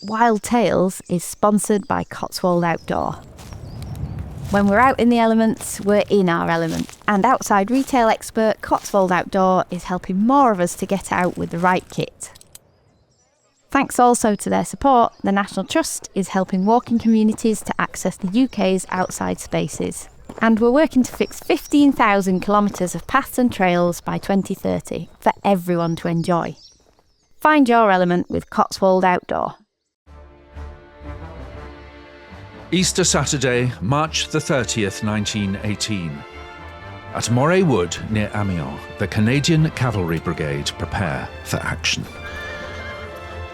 Wild Tales is sponsored by Cotswold Outdoor. When we're out in the elements, we're in our element. And outside retail expert Cotswold Outdoor is helping more of us to get out with the right kit. Thanks also to their support, the National Trust is helping walking communities to access the UK's outside spaces. And we're working to fix 15,000 kilometres of paths and trails by 2030 for everyone to enjoy. Find your element with Cotswold Outdoor. Easter Saturday, March the 30th, 1918. At Moray Wood, near Amiens, the Canadian Cavalry Brigade prepare for action.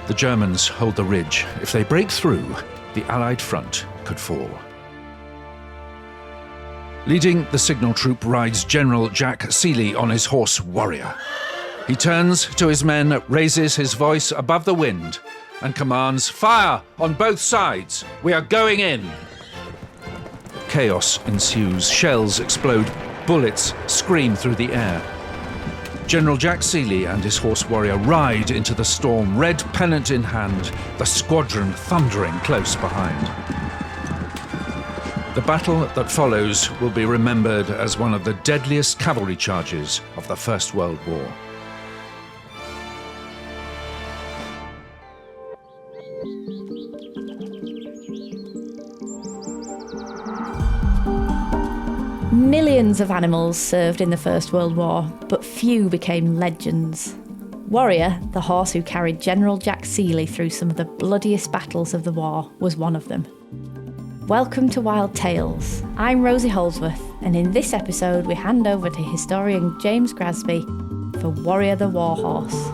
The Germans hold the ridge. If they break through, the Allied front could fall. Leading the signal troop rides General Jack Seeley on his horse Warrior. He turns to his men, raises his voice above the wind, and commands, "Fire on both sides! We are going in!" Chaos ensues. Shells explode. Bullets scream through the air. General Jack Seeley and his horse Warrior ride into the storm, red pennant in hand, the squadron thundering close behind. The battle that follows will be remembered as one of the deadliest cavalry charges of the First World War. Millions of animals served in the First World War, but few became legends. Warrior, the horse who carried General Jack Seeley through some of the bloodiest battles of the war, was one of them. Welcome to Wild Tales. I'm Rosie Holdsworth, and in this episode we hand over to historian James Grasby for Warrior the Warhorse.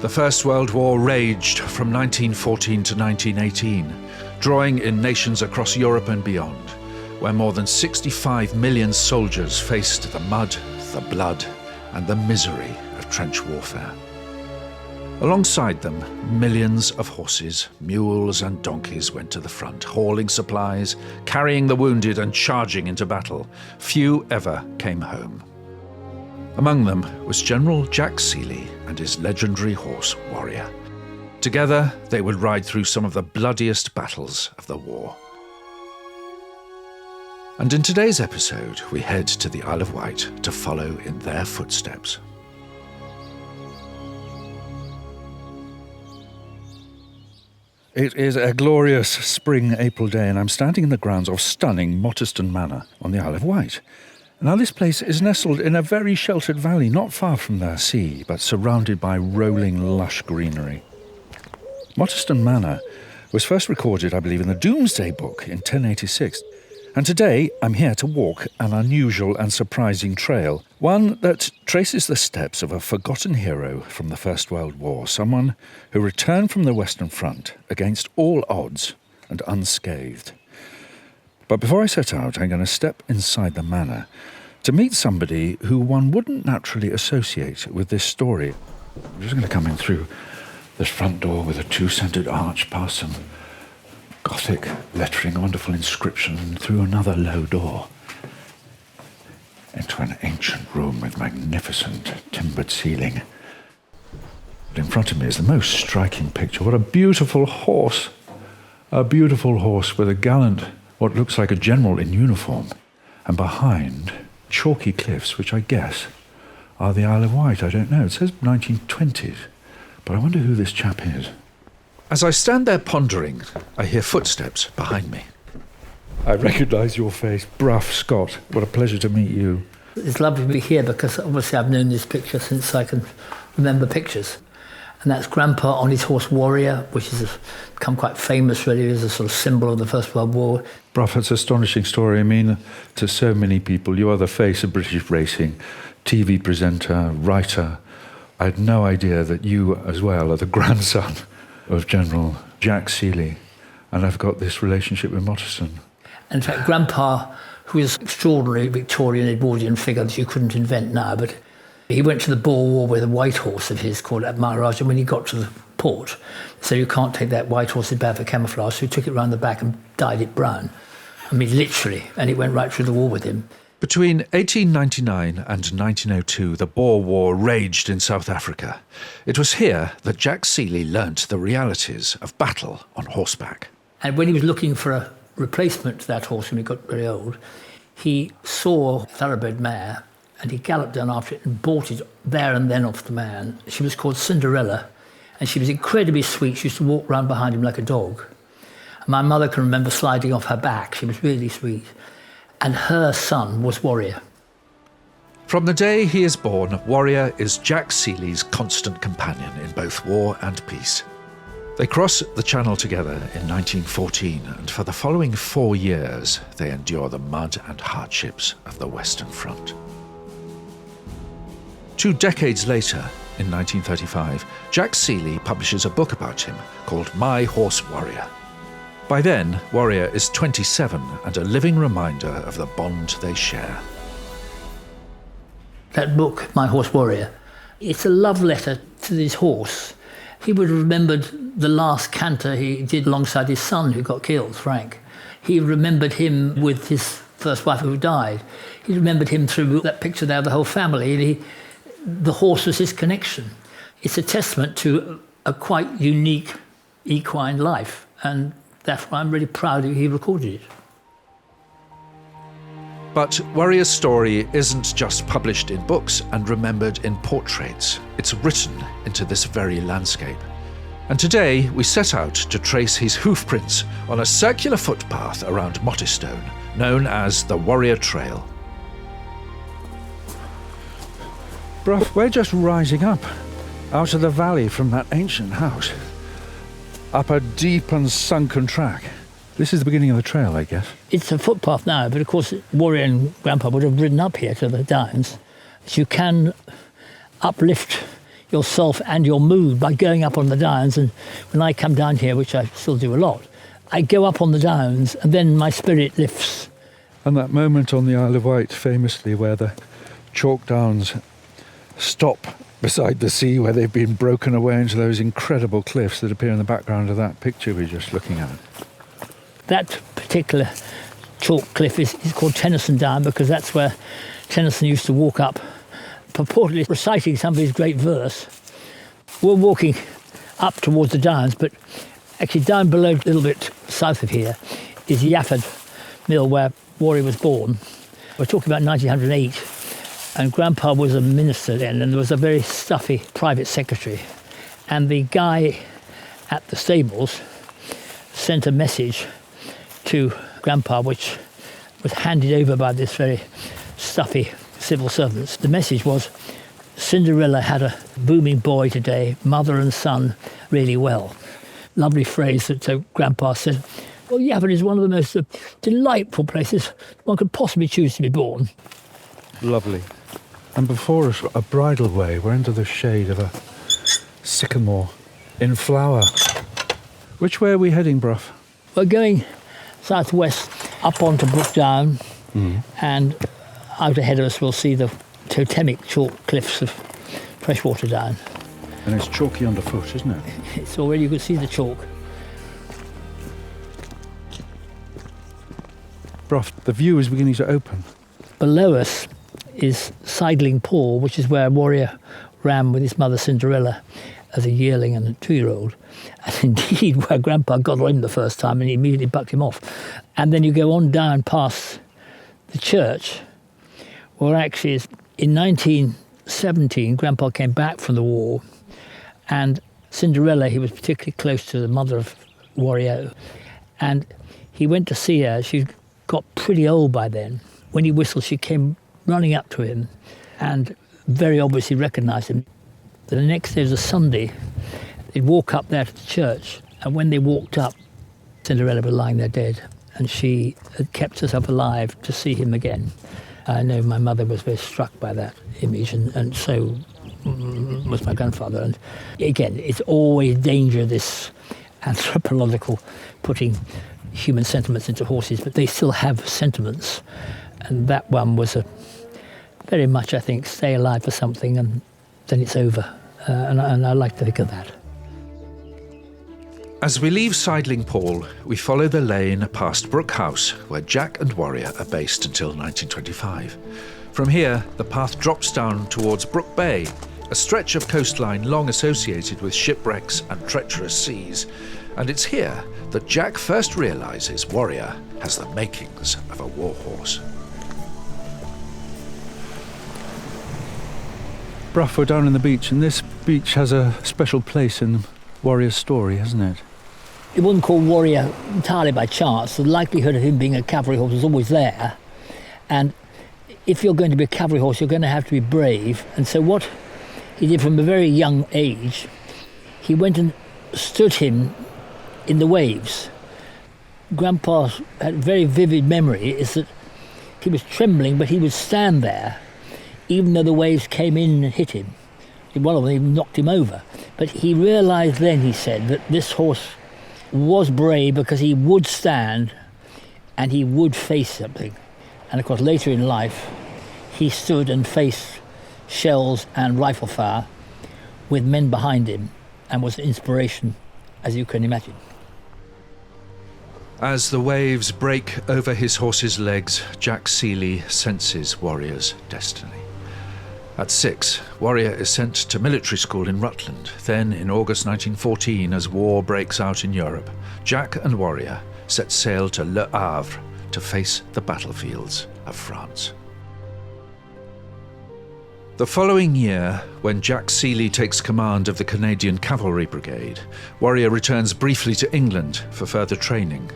The First World War raged from 1914 to 1918, drawing in nations across Europe and beyond, where more than 65 million soldiers faced the mud, the blood, and the misery of trench warfare. Alongside them, millions of horses, mules, and donkeys went to the front, hauling supplies, carrying the wounded, and charging into battle. Few ever came home. Among them was General Jack Seeley and his legendary horse Warrior. Together, they would ride through some of the bloodiest battles of the war. And in today's episode, we head to the Isle of Wight to follow in their footsteps. It is a glorious spring April day, and I'm standing in the grounds of stunning Mottistone Manor on the Isle of Wight. Now, this place is nestled in a very sheltered valley, not far from the sea, but surrounded by rolling, lush greenery. Mottistone Manor was first recorded, I believe, in the Domesday Book in 1086. And today, I'm here to walk an unusual and surprising trail, one that traces the steps of a forgotten hero from the First World War, someone who returned from the Western Front against all odds and unscathed. But before I set out, I'm going to step inside the manor to meet somebody who one wouldn't naturally associate with this story. I'm just going to come in through this front door with a two-centred arch, past some Gothic lettering, a wonderful inscription, through another low door into an ancient room with magnificent timbered ceiling. But in front of me is the most striking picture. What a beautiful horse! A beautiful horse with a gallant, what looks like a general in uniform, and behind, chalky cliffs, which I guess are the Isle of Wight. I don't know. It says 1920s, but I wonder who this chap is. As I stand there pondering, I hear footsteps behind me. I recognise your face, Brough Scott. What a pleasure to meet you. It's lovely to be here because obviously I've known this picture since I can remember pictures. And that's Grandpa on his horse Warrior, which has become quite famous really as a sort of symbol of the First World War. Brough, it's an astonishing story. I mean, to so many people, you are the face of British racing, TV presenter, writer. I had no idea that you as well are the grandson of General Jack Seeley, and I've got this relationship with Mottistone. In fact, Grandpa, who is an extraordinary Victorian Edwardian figure that you couldn't invent now, but he went to the Boer War with a white horse of his called Maharaja, and when he got to the port, so you can't take that white horse, it's bad for camouflage, so he took it round the back and dyed it brown. I mean, literally, and it went right through the war with him. Between 1899 and 1902, the Boer War raged in South Africa. It was here that Jack Seeley learnt the realities of battle on horseback. And when he was looking for a replacement to that horse when he got very old, he saw a thoroughbred mare and he galloped down after it and bought it there and then off the man. She was called Cinderella and she was incredibly sweet. She used to walk round behind him like a dog. My mother can remember sliding off her back. She was really sweet. And her son was Warrior. From the day he is born, Warrior is Jack Seeley's constant companion in both war and peace. They cross the Channel together in 1914, and for the following 4 years, they endure the mud and hardships of the Western Front. 2 decades later, in 1935, Jack Seeley publishes a book about him called My Horse Warrior. By then, Warrior is 27 and a living reminder of the bond they share. That book, My Horse Warrior, it's a love letter to this horse. He would have remembered the last canter he did alongside his son who got killed, Frank. He remembered him with his first wife who died. He remembered him through that picture there of the whole family. The horse was his connection. It's a testament to a quite unique equine life, and that's why I'm really proud that he recorded it. But Warrior's story isn't just published in books and remembered in portraits. It's written into this very landscape. And today we set out to trace his hoofprints on a circular footpath around Mottistone, known as the Warrior Trail. Brough, we're just rising up out of the valley from that ancient house, up a deep and sunken track. This is the beginning of the trail, I guess. It's a footpath now, but of course Warrior and Grandpa would have ridden up here to the downs. So you can uplift yourself and your mood by going up on the downs, and when I come down here, which I still do a lot, I go up on the downs and then my spirit lifts. And that moment on the Isle of Wight, famously, where the chalk downs stop beside the sea, where they've been broken away into those incredible cliffs that appear in the background of that picture we're just looking at. That particular chalk cliff is called Tennyson Down because that's where Tennyson used to walk up, purportedly reciting some of his great verse. We're walking up towards the downs, but actually down below, a little bit south of here, is Yafford Mill, where Warrior was born. We're talking about 1908, and Grandpa was a minister then, and there was a very stuffy private secretary. And the guy at the stables sent a message to Grandpa, which was handed over by this very stuffy civil servants. The message was, Cinderella had a booming boy today, mother and son really well. Lovely phrase that Grandpa said, well, Yafford is one of the most delightful places one could possibly choose to be born. Lovely. And before us, a bridle way. We're under the shade of a sycamore in flower. Which way are we heading, Brough? We're going southwest up onto Brook Down, and out ahead of us we'll see the totemic chalk cliffs of Freshwater Down. And it's chalky underfoot, isn't it? It's already, you can see the chalk. Brough, the view is beginning to open. Below us is Sidling Pool, which is where Warrior ran with his mother Cinderella as a yearling and a 2-year-old. And indeed, where Grandpa got on him the first time and he immediately bucked him off. And then you go on down past the church, where actually is in 1917, Grandpa came back from the war, and Cinderella, he was particularly close to the mother of Warrior, and he went to see her. She got pretty old by then. When he whistled, she came running up to him and very obviously recognised him. The next day was a Sunday. They'd walk up there to the church, and when they walked up, Cinderella was lying there dead, and she had kept herself alive to see him again. I know my mother was very struck by that image, and so was my grandfather. And again, it's always danger, this anthropological putting human sentiments into horses, but they still have sentiments. And that one was a very much, I think, stay alive for something and then it's over. And I like to think of that. As we leave Sidling Paul, we follow the lane past Brook House, where Jack and Warrior are based until 1925. From here, the path drops down towards Brook Bay, a stretch of coastline long associated with shipwrecks and treacherous seas. And it's here that Jack first realises Warrior has the makings of a warhorse. Brough, we're down on the beach, and this beach has a special place in Warrior's story, hasn't it? It wasn't called Warrior entirely by chance. The likelihood of him being a cavalry horse was always there. And if you're going to be a cavalry horse, you're going to have to be brave. And so what he did from a very young age, he went and stood him in the waves. Grandpa had a very vivid memory, is that he was trembling, but he would stand there, even though the waves came in and hit him. One of them even knocked him over. But he realised then, he said, that this horse was brave because he would stand and he would face something. And of course, later in life, he stood and faced shells and rifle fire with men behind him and was an inspiration, as you can imagine. As the waves break over his horse's legs, Jack Seeley senses Warrior's destiny. At 6, Warrior is sent to military school in Rutland. Then, in August 1914, as war breaks out in Europe, Jack and Warrior set sail to Le Havre to face the battlefields of France. The following year, when Jack Seeley takes command of the Canadian Cavalry Brigade, Warrior returns briefly to England for further training.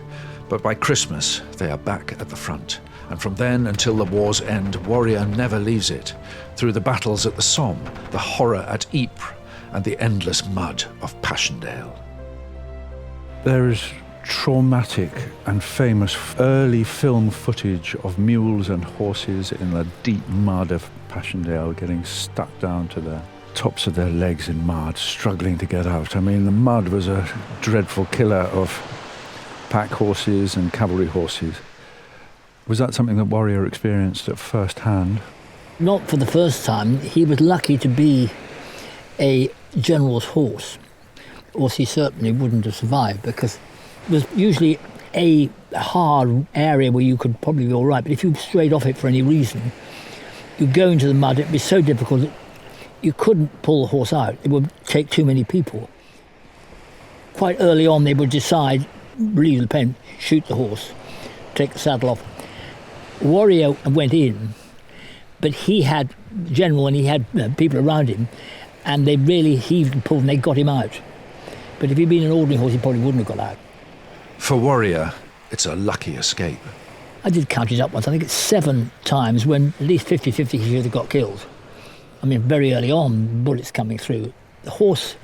But by Christmas, they are back at the front. And from then until the war's end, Warrior never leaves it. Through the battles at the Somme, the horror at Ypres, and the endless mud of Passchendaele. There is traumatic and famous early film footage of mules and horses in the deep mud of Passchendaele getting stuck down to the tops of their legs in mud, struggling to get out. I mean, the mud was a dreadful killer of pack horses and cavalry horses. Was that something that Warrior experienced at first hand? Not for the first time. He was lucky to be a general's horse, or he certainly wouldn't have survived, because it was usually a hard area where you could probably be all right, but if you strayed off it for any reason, you'd go into the mud. It'd be so difficult that you couldn't pull the horse out. It would take too many people. Quite early on, they would decide, relieve the pen, shoot the horse, take the saddle off. Warrior went in, but he had general and he had people around him, and they really heaved and pulled and they got him out. But if he'd been an ordinary horse, he probably wouldn't have got out. For Warrior, it's a lucky escape. I did count it up once. I think it's 7 times when at least 50-50 he should have got killed. I mean, very early on, bullets coming through. The horse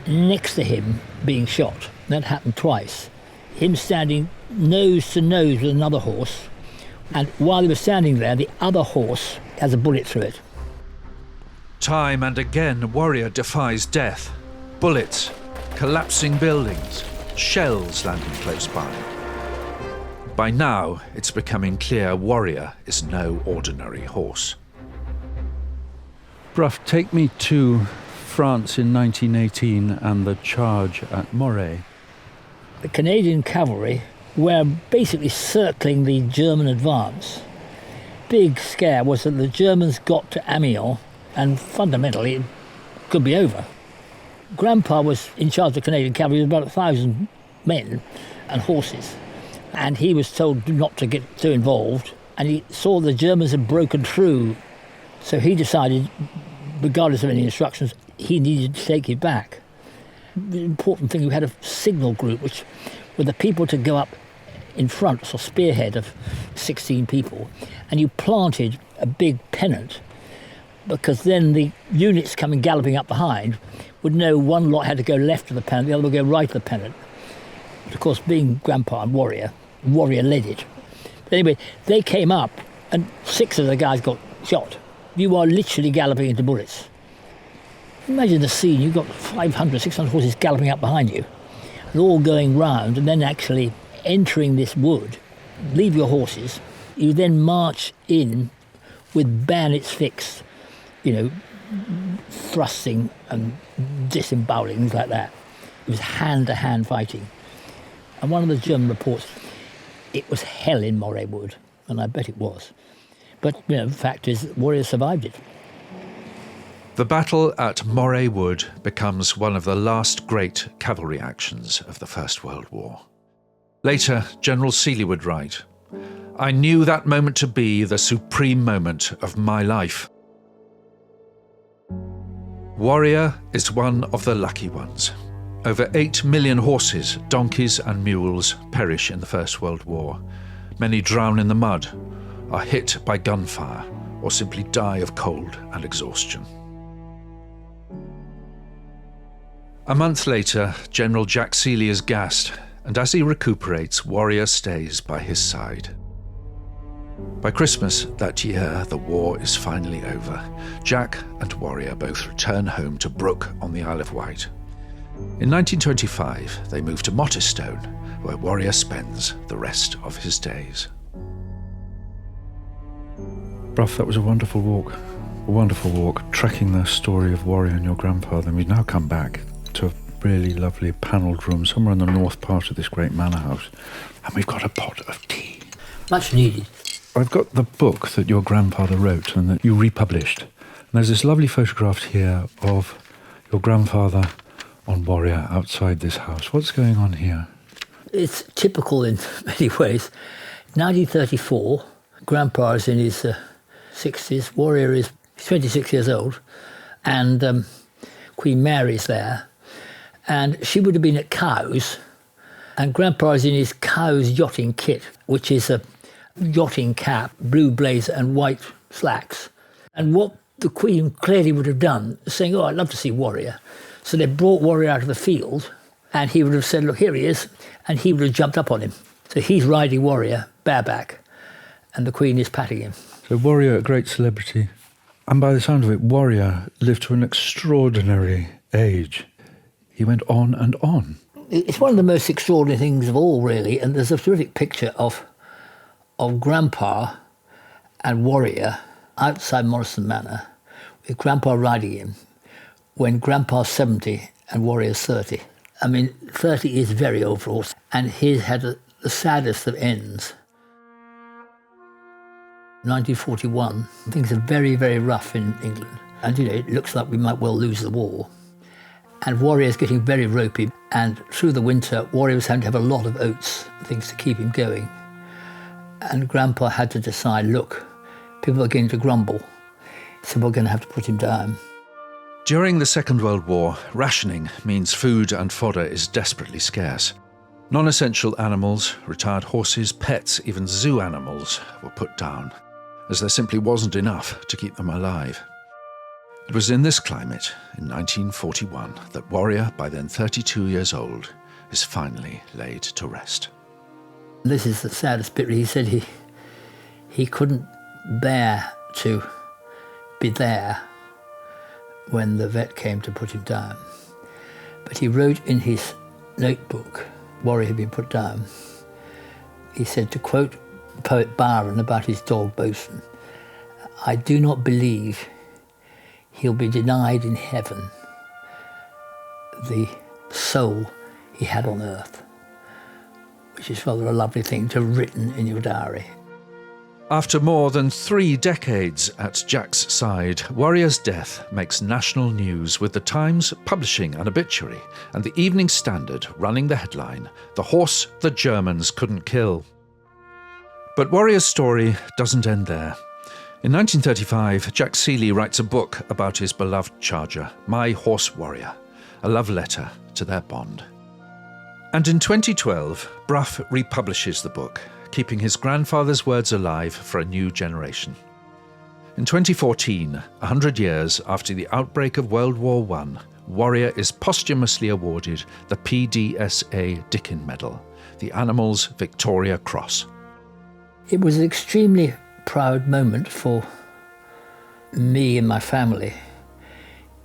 next to him being shot, that happened twice. Him standing nose to nose with another horse, and while he was standing there, the other horse has a bullet through it. Time and again, Warrior defies death. Bullets, collapsing buildings, shells landing close by. By now, it's becoming clear Warrior is no ordinary horse. Brough, take me to France in 1918 and the charge at Moray. The Canadian cavalry were basically circling the German advance. Big scare was that the Germans got to Amiens and fundamentally it could be over. Grandpa was in charge of the Canadian cavalry with about 1,000 men and horses, and he was told not to get too involved, and he saw the Germans had broken through, so he decided, regardless of any instructions, he needed to take it back. The important thing, we had a signal group which were the people to go up in front, so spearhead of 16 people, and you planted a big pennant, because then the units coming galloping up behind would know one lot had to go left of the pennant, the other would go right of the pennant. But of course, being Grandpa and Warrior led it. But anyway, they came up and 6 of the guys got shot. You are literally galloping into bullets. Imagine the scene, you've got 500, 600 horses galloping up behind you, and all going round, and then actually entering this wood. Leave your horses, you then march in with bayonets fixed, thrusting and disemboweling, things like that. It was hand-to-hand fighting. And one of the German reports, it was hell in Moray Wood, and I bet it was. But, the fact is, warriors survived it. The battle at Moray Wood becomes one of the last great cavalry actions of the First World War. Later, General Seeley would write, "I knew that moment to be the supreme moment of my life. Warrior is one of the lucky ones. Over 8 million horses, donkeys and mules perish in the First World War. Many drown in the mud, are hit by gunfire, or simply die of cold and exhaustion." A month later, General Jack Seeley is gassed, and as he recuperates, Warrior stays by his side. By Christmas that year, the war is finally over. Jack and Warrior both return home to Brough on the Isle of Wight. In 1925, they move to Mottistone, where Warrior spends the rest of his days. Brough, that was a wonderful walk, tracking the story of Warrior and your grandfather. And we've now come back to a really lovely panelled room somewhere in the north part of this great manor house. And we've got a pot of tea. Much needed. I've got the book that your grandfather wrote and that you republished. And there's this lovely photograph here of your grandfather on Warrior outside this house. What's going on here? It's typical in many ways. 1934, Grandpa is in his 60s, Warrior is 26 years old, and Queen Mary's there. And she would have been at Cowes, and Grandpa is in his Cowes yachting kit, which is a yachting cap, blue blazer and white slacks. And what the Queen clearly would have done is saying, "Oh, I'd love to see Warrior." So they brought Warrior out of the field, and he would have said, "Look, here he is," and he would have jumped up on him. So he's riding Warrior bareback, and the Queen is patting him. So Warrior, a great celebrity. And by the sound of it, Warrior lived to an extraordinary age. He went on and on. It's one of the most extraordinary things of all, really, and there's a terrific picture of Grandpa and Warrior outside Mottistone Manor, with Grandpa riding him, when Grandpa's 70 and Warrior's 30. I mean, 30 is very old for a horse, and he's had the saddest of ends. 1941, things are very, very rough in England. And, it looks like we might well lose the war. And Warrior's getting very ropey. And through the winter, Warrior was having to have a lot of oats, things to keep him going. And Grandpa had to decide, look, people are going to grumble, so we're going to have to put him down. During the Second World War, rationing means food and fodder is desperately scarce. Non-essential animals, retired horses, pets, even zoo animals were put down, as there simply wasn't enough to keep them alive. It was in this climate, in 1941, that Warrior, by then 32 years old, is finally laid to rest. This is the saddest bit. He said he couldn't bear to be there when the vet came to put him down. But he wrote in his notebook, Warrior had been put down, he said, to quote the poet Byron about his dog Bosun, "I do not believe he'll be denied in heaven the soul he had on earth," which is rather a lovely thing to have written in your diary. After more than 3 decades at Jack's side, Warrior's death makes national news, with the Times publishing an obituary and the Evening Standard running the headline, "The Horse the Germans Couldn't Kill." But Warrior's story doesn't end there. In 1935, Jack Seeley writes a book about his beloved charger, My Horse Warrior, a love letter to their bond. And in 2012, Brough republishes the book, keeping his grandfather's words alive for a new generation. In 2014, 100 years after the outbreak of World War I, Warrior is posthumously awarded the PDSA Dickin Medal, the animal's Victoria Cross. It was an extremely proud moment for me and my family,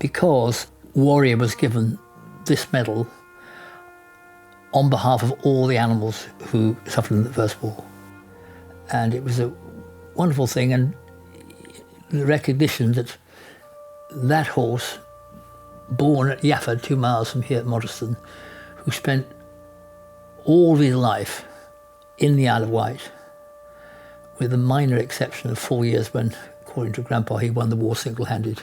because Warrior was given this medal on behalf of all the animals who suffered in the First War. And it was a wonderful thing, and the recognition that that horse, born at Yafford, 2 miles from here at Mottistone, who spent all of his life in the Isle of Wight, with the minor exception of 4 years when, according to Grandpa, he won the war single-handed,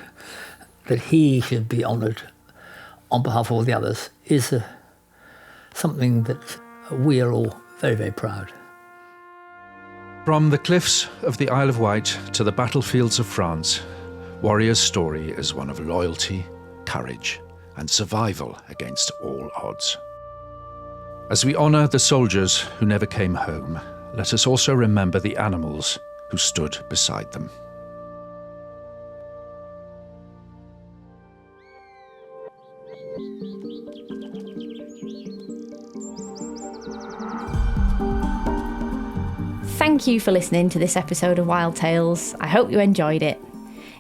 that he should be honoured on behalf of all the others is something that we are all very, very proud. From the cliffs of the Isle of Wight to the battlefields of France, Warrior's story is one of loyalty, courage, and survival against all odds. As we honour the soldiers who never came home, let us also remember the animals who stood beside them. Thank you for listening to this episode of Wild Tales. I hope you enjoyed it.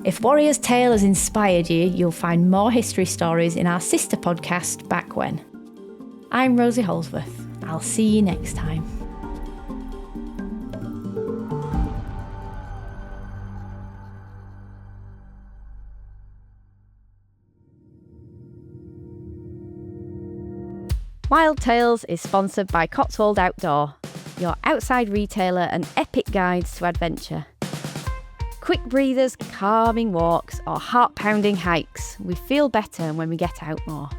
If Warrior's Tale has inspired you, you'll find more history stories in our sister podcast, Back When. I'm Rosie Holsworth. I'll see you next time. Wild Tales is sponsored by Cotswold Outdoor, your outside retailer and epic guides to adventure. Quick breathers, calming walks, or heart-pounding hikes, we feel better when we get out more.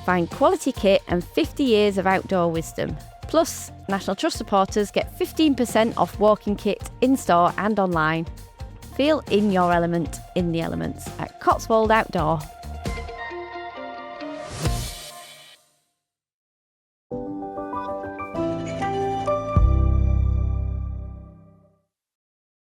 Find quality kit and 50 years of outdoor wisdom. Plus, National Trust supporters get 15% off walking kit in-store and online. Feel in your element, in the elements at cotswoldoutdoor.com.